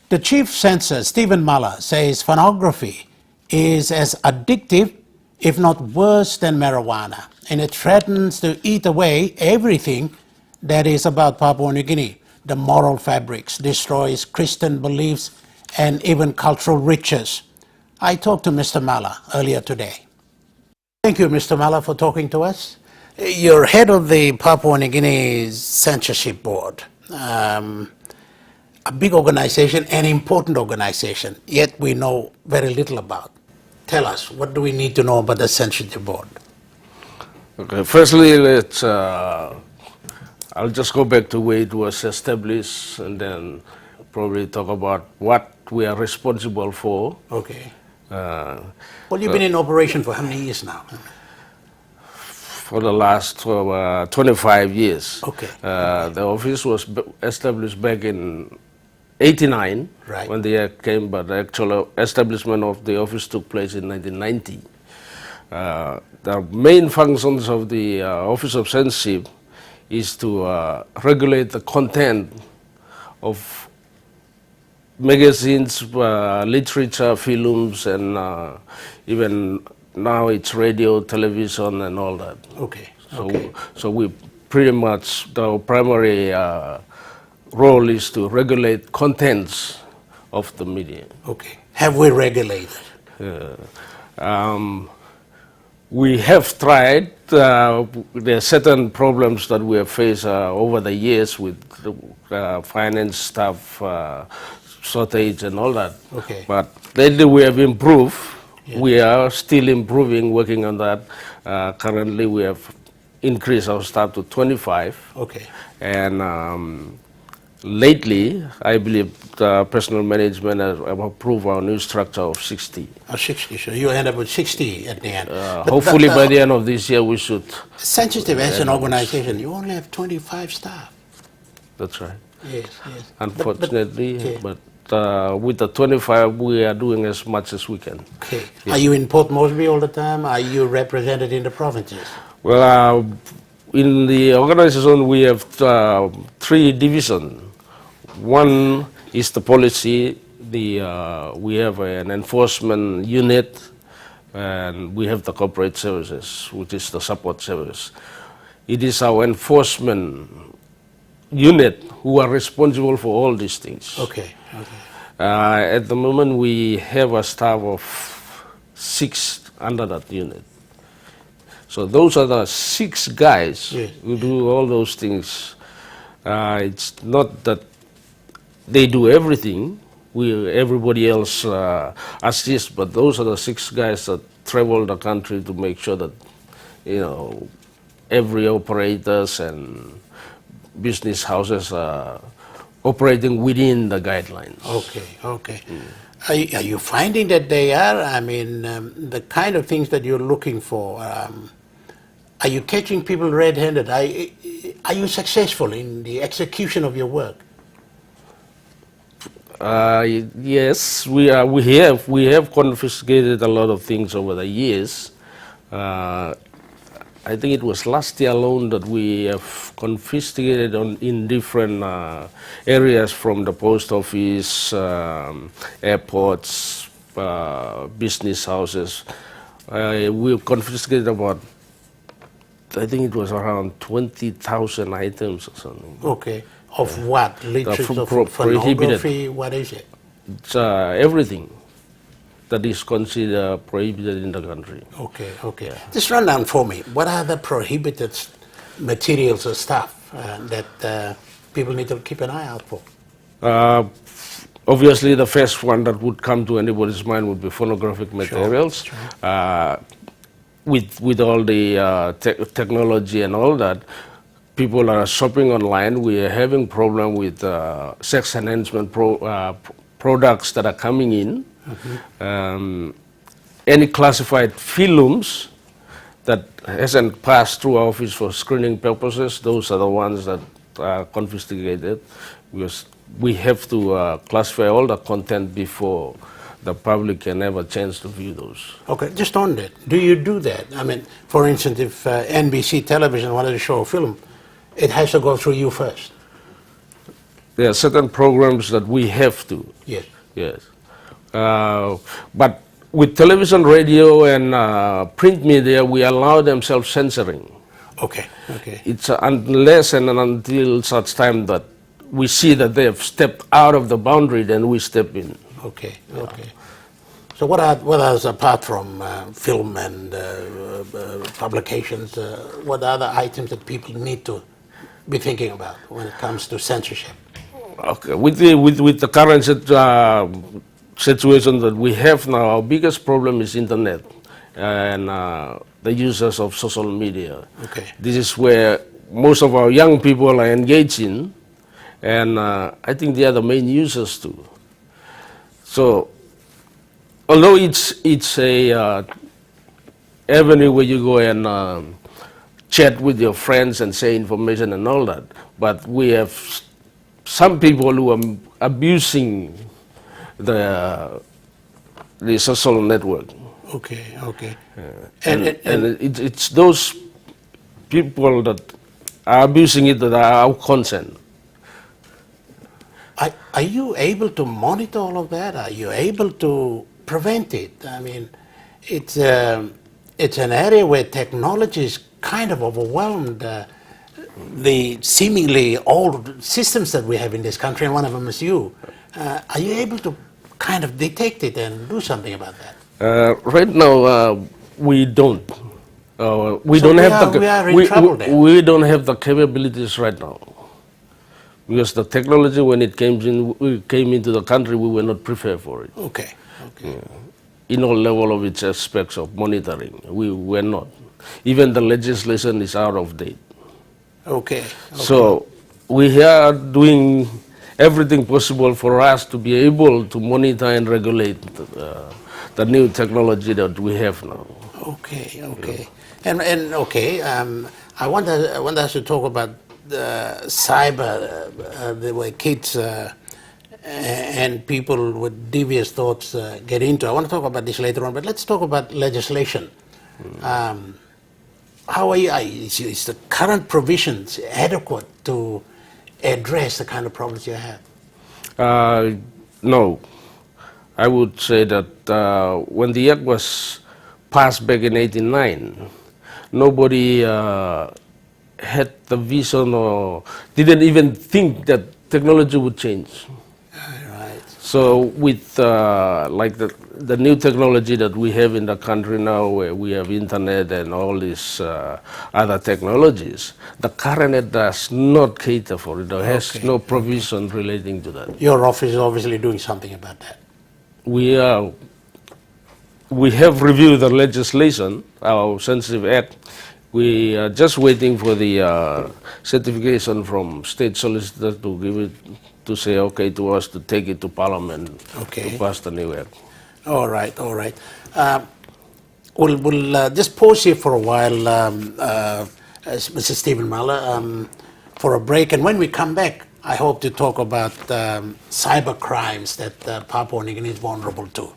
The chief censor, Stephen Muller, says pornography is as addictive, if not worse, than marijuana, and it threatens to eat away everything that is about Papua New Guinea. The moral fabrics, destroys Christian beliefs, and even cultural riches. I talked to Mr. Muller earlier today. Thank you, Mr. Muller, for talking to us. You're head of the Papua New Guinea Censorship Board. A big organization, an important organization, yet we know very little about. Tell us, what do we need to know about the Censorship Board? Okay, firstly, I'll just go back to where it was established and then probably talk about what we are responsible for. Okay. Well, you've been in operation for how many years now? For the last 25 years. Okay. The office was established back in '89, right, when the act came, but the actual establishment of the office took place in 1990. The main functions of the Office of Censorship is to regulate the content of magazines, literature, films, and even now it's radio, television, and all that. Okay. So we pretty much, the primary role is to regulate contents of the media. Okay. Have we regulated? We have tried. There are certain problems that we have faced over the years with finance staff shortage and all that. Okay. But lately we have improved. Yeah. We are still improving, working on that. Currently we have increased our staff to 25. Okay. And lately, I believe the personal management has approved our new structure of 60. 60, so you end up with 60 at the end. Hopefully by the end of this year we should. Sensitive as an organization, you only have 25 staff. That's right. Yes, yes. Unfortunately, but with the 25 we are doing as much as we can. Okay. Yeah. Are you in Port Moresby all the time? Are you represented in the provinces? Well, in the organization we have 3 divisions. One is the policy, we have an enforcement unit, and we have the corporate services, which is the support service. It is our enforcement unit who are responsible for all these things. Okay. At the moment we have a staff of 6 under that unit. So those are the 6 guys, yes, who do all those things. It's not that they do everything, everybody else assists, but those are the 6 guys that travel the country to make sure that, every operators and business houses are operating within the guidelines. Okay. Are you finding that they are? I mean, the kind of things that you're looking for, are you catching people red-handed? Are you successful in the execution of your work? Yes, we have confiscated a lot of things over the years. I think it was last year alone that we have confiscated in different areas, from the post office, airports, business houses. We confiscated about, I think it was around 20,000 items or something. Okay. Of what? Literature, of pornography? What is it? It's everything that is considered prohibited in the country. Okay. Yeah. Just run down for me. What are the prohibited materials or stuff that people need to keep an eye out for? Obviously, the first one that would come to anybody's mind would be pornographic materials. Sure. With all the technology and all that, people are shopping online. We are having problem with sex enhancement products that are coming in. Mm-hmm. Any classified films that hasn't passed through our office for screening purposes, those are the ones that are confiscated, because we have to classify all the content before the public can have a chance to view those. Okay, just on that, do you do that? I mean, for instance, if NBC television wanted to show a film, it has to go through you first. there are certain programs that we have to. Yes. Yes. But with television, radio, and print media, we allow them self-censoring. Okay. Okay. It's unless and until such time that we see that they have stepped out of the boundary, then we step in. Okay. Okay. So what else apart from film and publications? What other items that people need to be thinking about when it comes to censorship? Okay. With the current situation that we have now, our biggest problem is internet and the users of social media. Okay. This is where most of our young people are engaged in, and I think they are the main users too. So, although it's a avenue where you go and chat with your friends and say information and all that, but we have some people who are abusing the social network. Okay. Okay. And it's those people that are abusing it that are our concern. Are you able to monitor all of that? Are you able to prevent it? I mean, it's an area where technology is kind of overwhelmed the seemingly old systems that we have in this country, and one of them is you. Are you able to kind of detect it and do something about that? Right now, we don't. We So don't we have are- the we are in trouble then. we don't have the capabilities right now. Because the technology, when it came into the country, we were not prepared for it. Okay. Okay. In all level of its aspects of monitoring, we were not. Even the legislation is out of date. Okay. So we are doing everything possible for us to be able to monitor and regulate the new technology that we have now. Okay. Okay. And okay. I want us to talk about cyber, the way kids and people with devious thoughts get into. I want to talk about this later on, but let's talk about legislation. How are you? Is the current provisions adequate to address the kind of problems you have? No. I would say that when the act was passed back in '89, nobody had the vision or didn't even think that technology would change. Right. So with like the new technology that we have in the country now, where we have internet and all these other technologies, the current act does not cater for it. There has no provision relating to that. Your office is obviously doing something about that. We have reviewed the legislation, our sensitive act. We are just waiting for the certification from state solicitor to give it, to say okay to us to take it to Parliament to pass the new act. All right, all right. We'll just pause here for a while, Mr. Stephen Muller, for a break. And when we come back, I hope to talk about cyber crimes that Papua New Guinea is vulnerable to.